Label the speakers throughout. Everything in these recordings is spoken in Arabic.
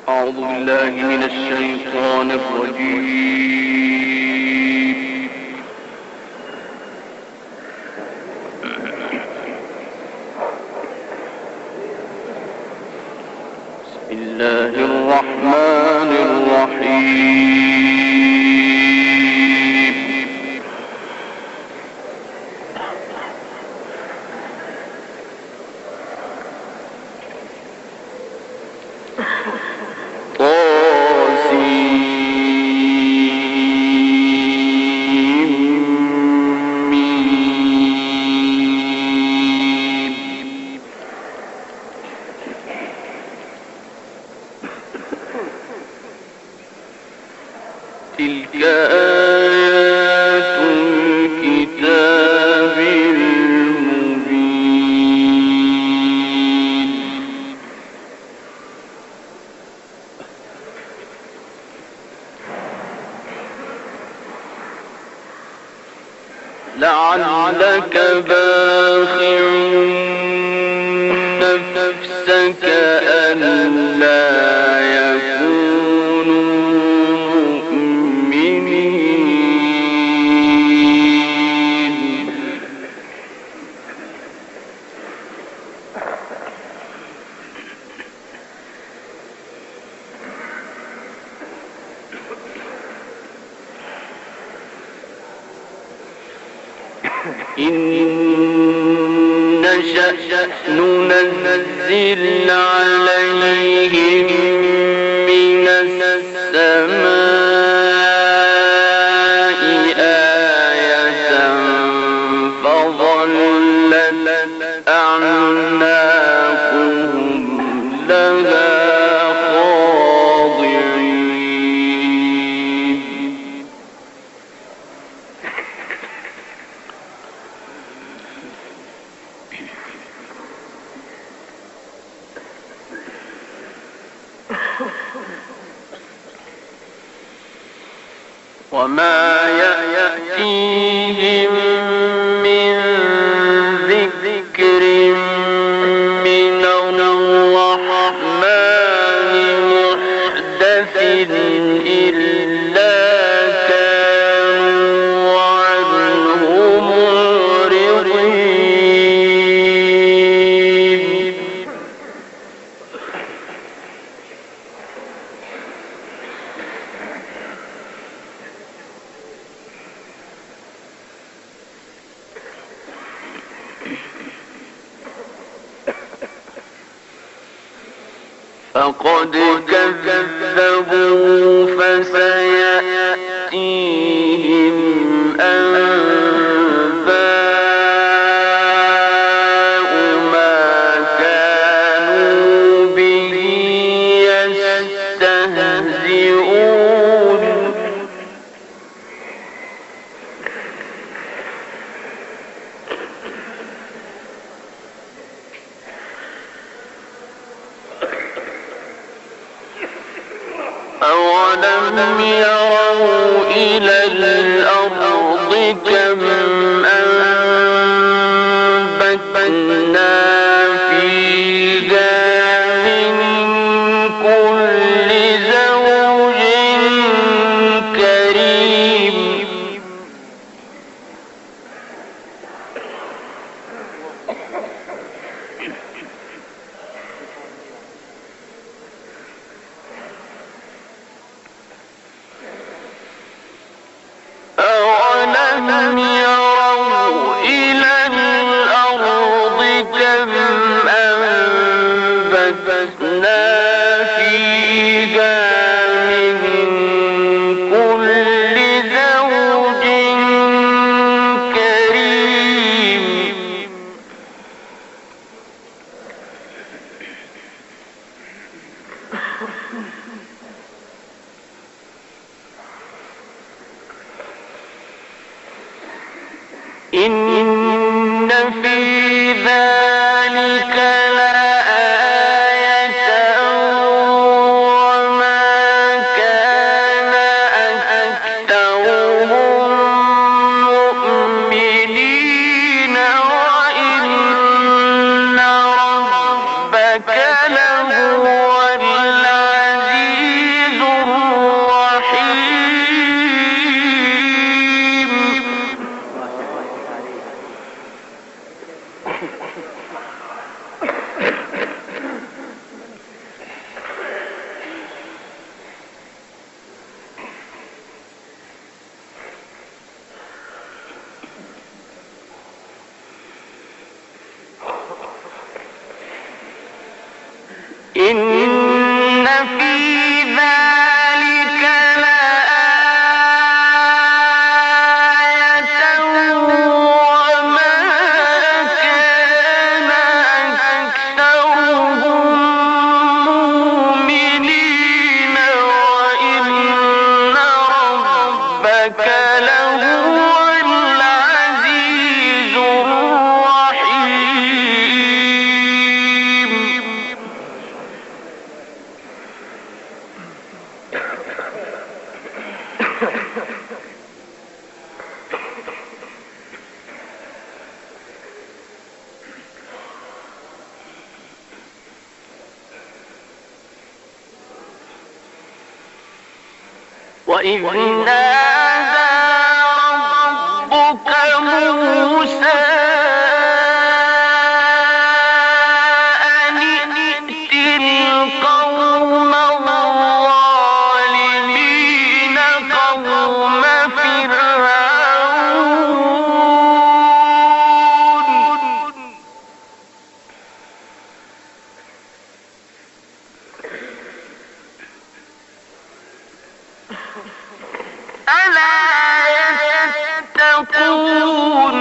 Speaker 1: أعوذ بالله من الشيطان الرجيم. بسم الله الرحمن الرحيم. تلك آيات الكتاب المبين. لعلك باخع نفسك ألا يكونوا إن نشأ ننزل عليهم من السماء آية فظلت أعناقهم لها وما يأتيهم من ذكر من الرحمن محدث إلا كانوا عنه معرضين. فقد كذبوا فسيأتيهم أنباء ما كانوا به يستهزئون. أولم يروا إلى الأرض كم أنبتنا فيها من كل زوج كريم. أولم يروا إلى الأرض كم أنبتنا فيها من كل زوج كريم. إن في ذلك لآية إن في ذلك لآية وما كان أكثرهم مؤمنين وإن ربك لهو العزيز الرحيم. وإذ نادى ربك موسى أن ائت القوم الظالمين قوم فرعون ألا يتقون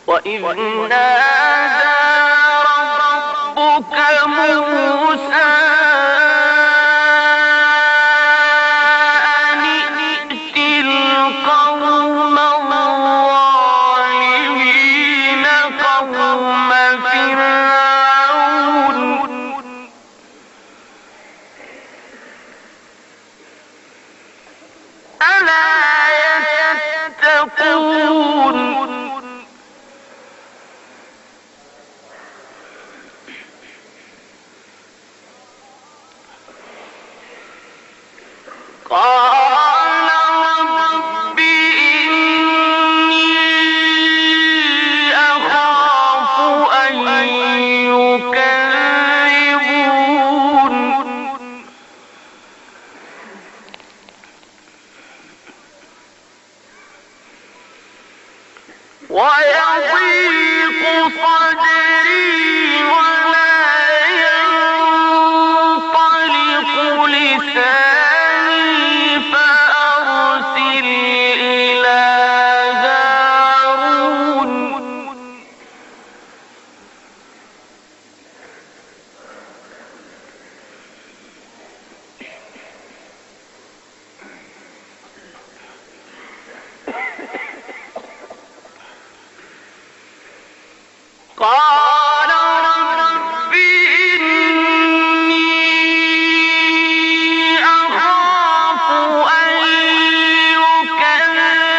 Speaker 1: وإذ نادى ربك موسى أن ائت القوم الظالمين قوم فرعون ألا يتقون قال رب إني أخاف أن يكذبون ويضيق صدري ولا ينطلق لساني فأرسل إلى هارون قال رب إني أخاف أن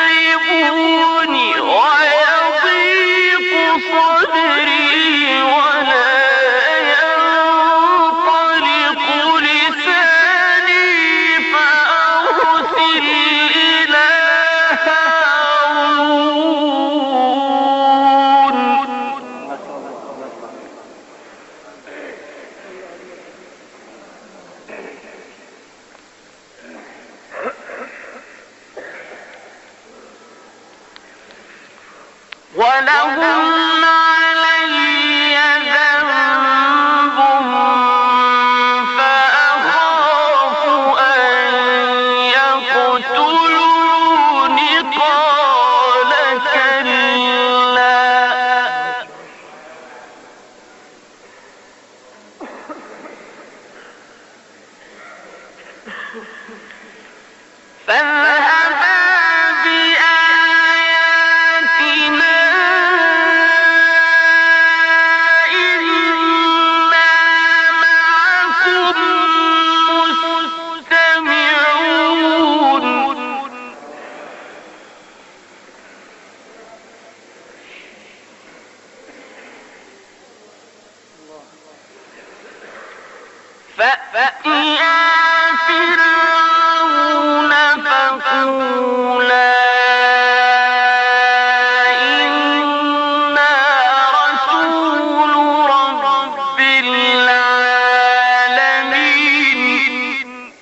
Speaker 1: يكذبون ويضيق صدري ولا ينطلق لساني فأرسل إلى هارون ولهم علي ذنب فأخاف أن يقتلون قال كلا فاذهبا بآياتنا إنا معكم مستمعون فأتيا فرعون فقولا إنا رسول رب العالمين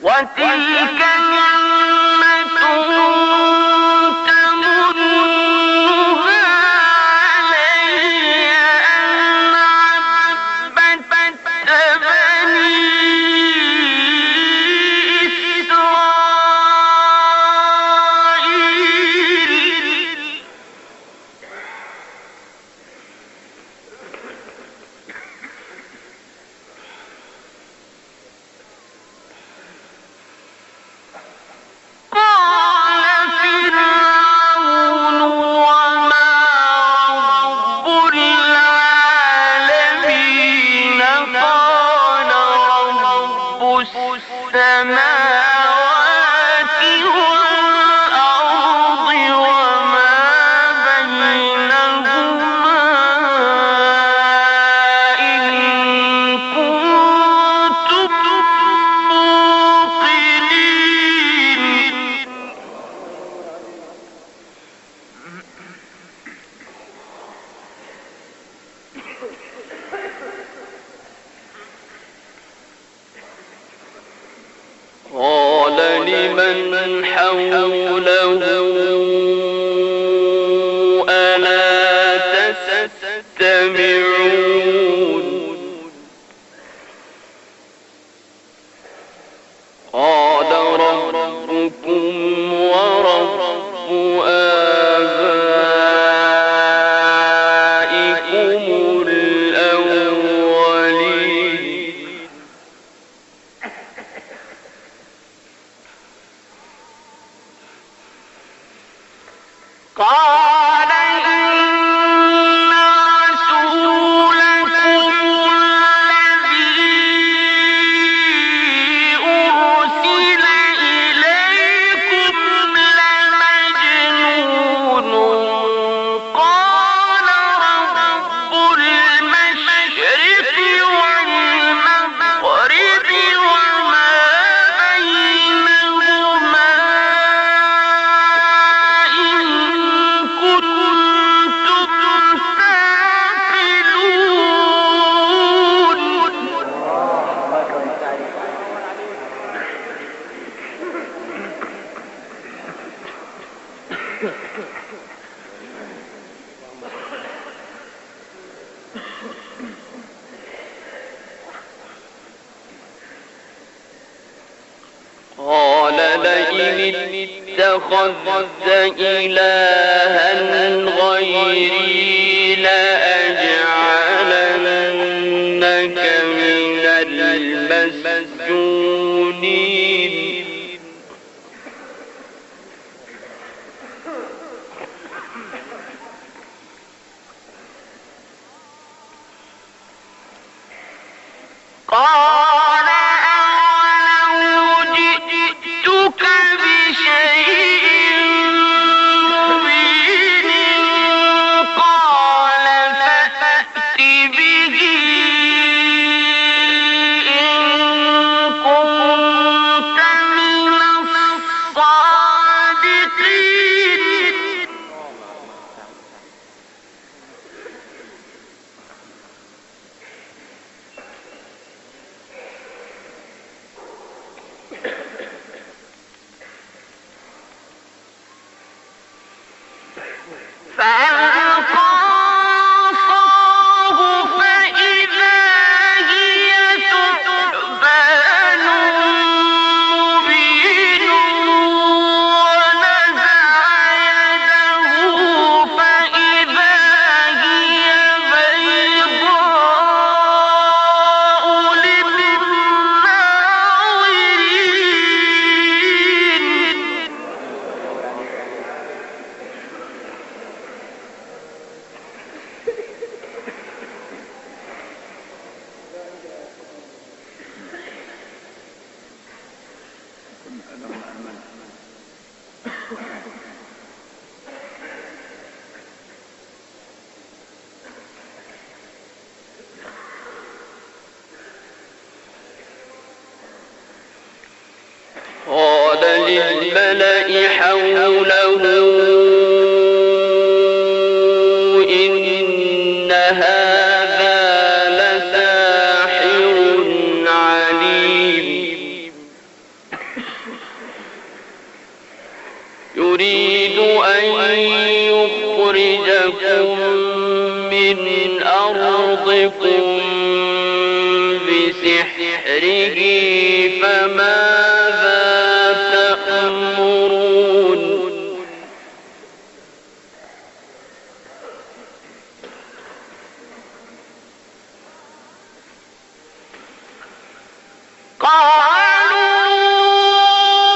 Speaker 1: وتلك نعمة تمنها علي أن عبدت بني إسرائيل. السماوات والأرض وما بينهما إن كنتم موقنين. قال لمن حوله ألا تستمعون قال ربكم ورب آبائكم الأولين. قال إن رسولكم الذي أرسل إليكم لمجنون. قال رب المشرق والمغرب وما بينهما إن كنتم تعقلون. قال لئن
Speaker 2: اتخذت إلها غيري لأجعلنك من المسجونين
Speaker 1: قال أولو جئتك بشيء مبين قال فأت به إن كنت من الصادقين فألقى عصاه فإذا هي ثعبان مبين ونزع يده فإذا هي بيضاء للناظرين
Speaker 2: قال للملأ حوله إن هذا لساحر عليم يريد أن يخرجكم من أرضكم بسحره فماذا تأمرون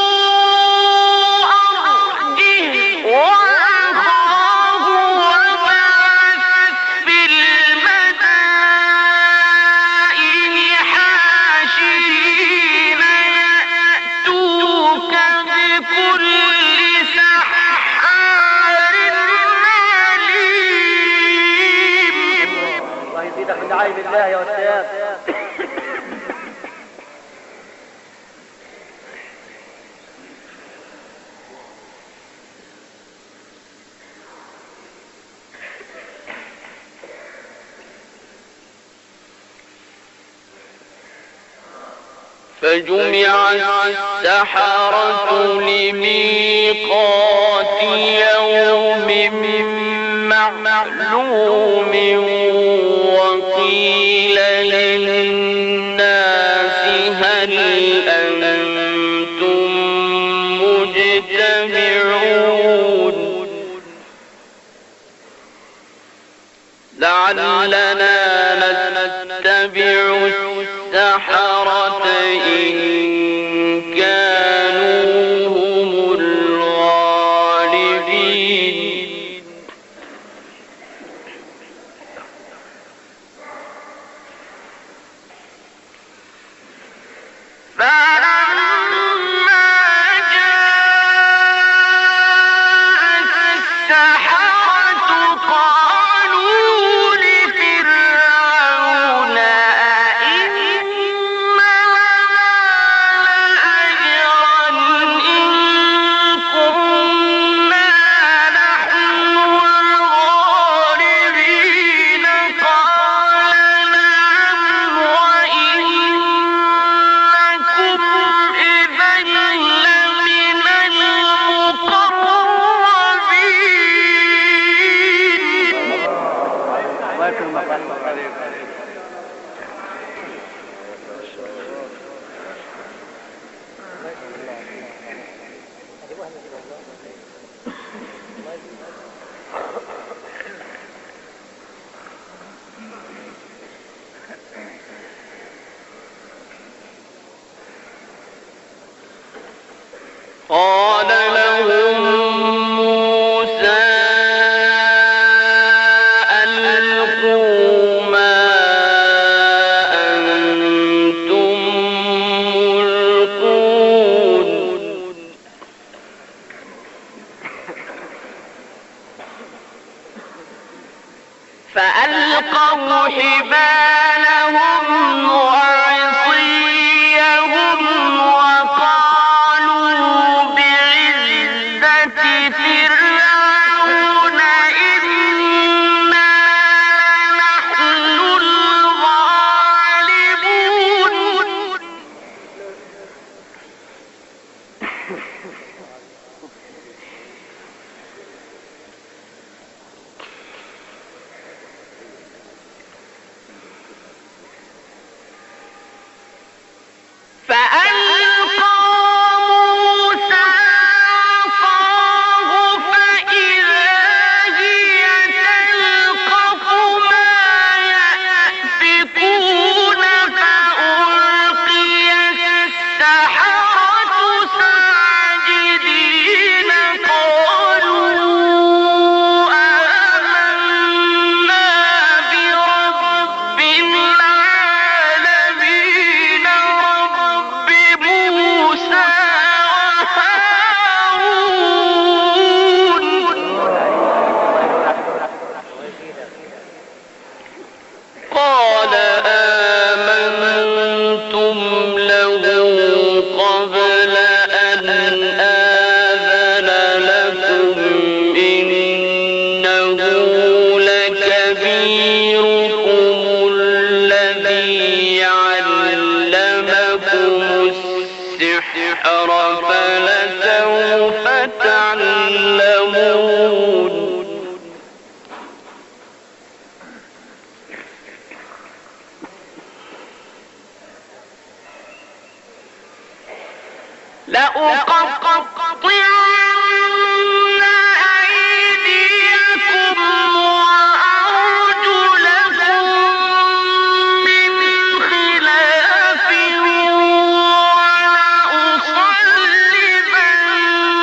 Speaker 1: قالوا أرجه وأخاه وابعث في المدائن حاشرين يأتوك بكل سحار عليم
Speaker 3: الله يزيدك من دعاء بالله يا أستاذ.
Speaker 2: فجمع السحرة لميقات يوم معلوم وقيل للناس هل أنتم مجتمعون لعلنا نتبع السحرة إن كانوا هم الغالبين
Speaker 1: فلما جاء السحرة قالوا لفرعون أئن
Speaker 2: قال لهم موسى ألقوا ما أنتم ملقون فألقوا حبالهم وعصيهم وقالوا بعزة فرعون إنا نحن الغالبون فألقى موسى عصاه فإذا هي تلقف ما يأفكون فألقي السحرة ساجدين قالوا آمنا برب العالمين رب موسى وهارون قال آمنتم له قبل أن آذن لكم إنه لكبيركم الذي علمكم السحر فلسوف تعلمون لأقطعن أيديكم وأرجلكم من خلاف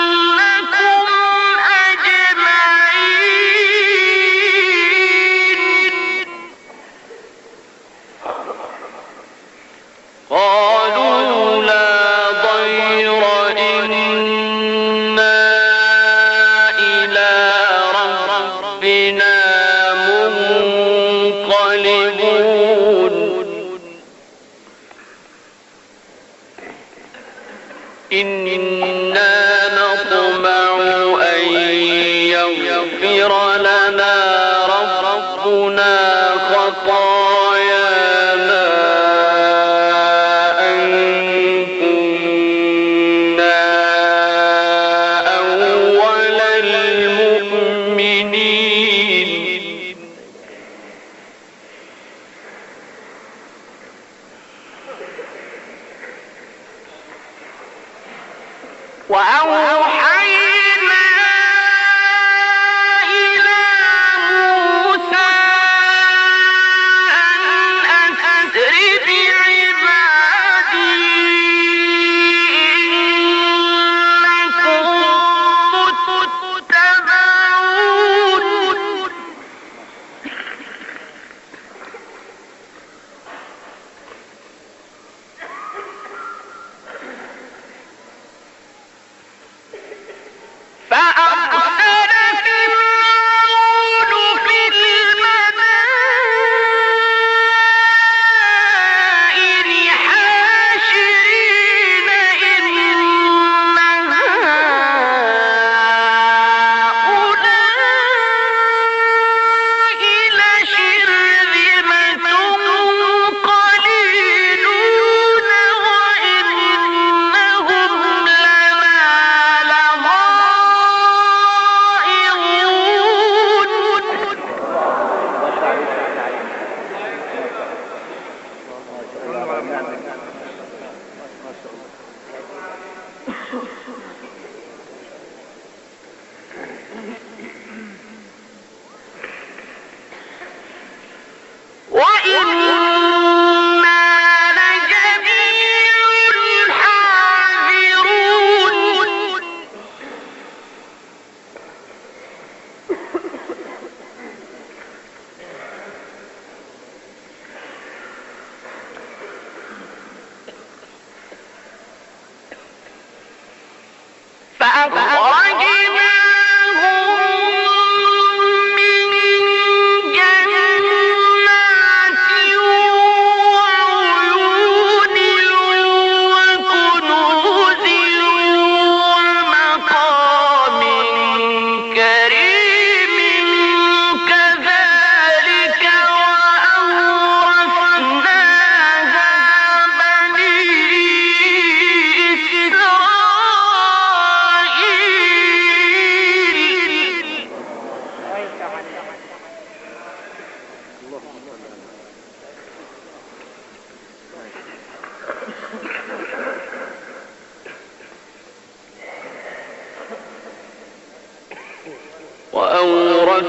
Speaker 2: ولأصلبنكم أجمعين قالوا لا ضير إنا إلى ربنا منقلبون إنا نطمع أن يغفر لنا ربنا خطايانا أن كنا أول المؤمنين وأوحينا إلى موسى أن أسر بعبادي إنكم متبعون فأرسل فرعون في المدائن حاشرين إن هؤلاء لشرذمة قليلون وإنهم لنا وإنا لجميع حاذرون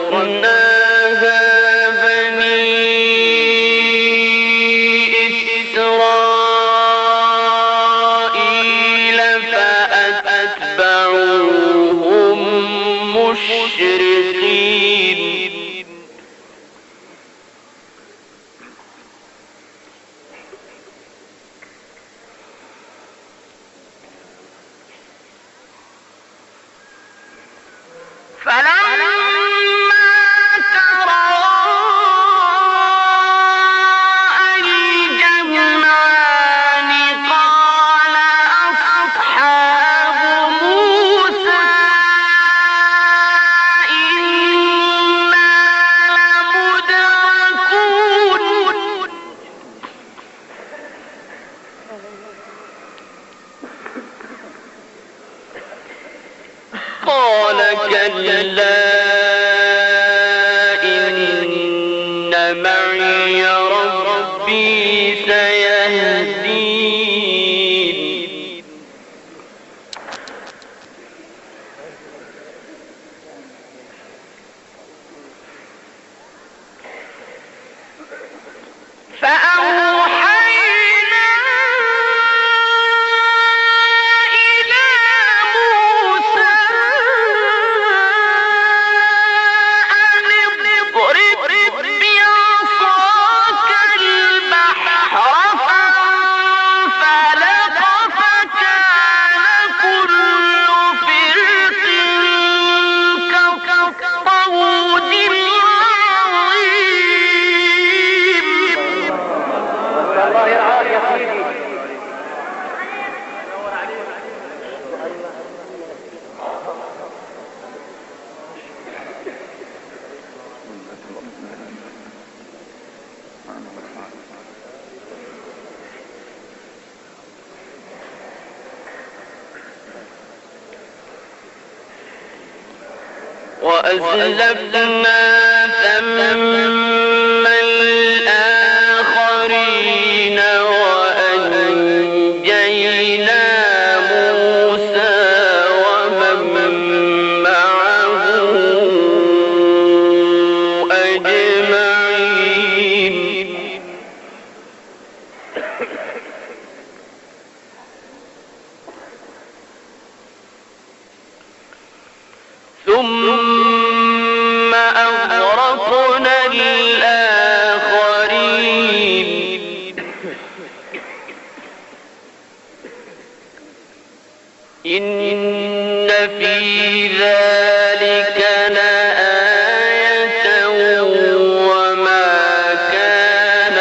Speaker 1: وأورثناها بني إسرائيل فأتبعوهم مشرقين
Speaker 2: فلما تراءى الجمعان قال أصحاب موسى إنا لمدركون
Speaker 1: قال كلا إن معي ربي سيهدين
Speaker 2: فأوحينا إلى موسى أن اضرب بعصاك البحر فانفلق فكان كل فرق كالطود العظيم.
Speaker 3: الله يرعاك يا سيدي.
Speaker 1: وأزلفنا ثم الآخرين وأنجينا موسى ومن معه أجمعين ثم أغرقنا الآخرين إن في ذلك لآية وما كان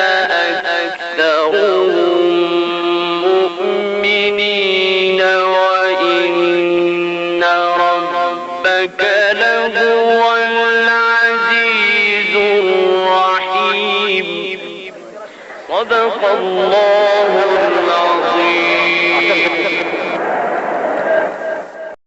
Speaker 1: أكثرهم مؤمنين وإن ربك لهو العزيز الرحيم. صدق الله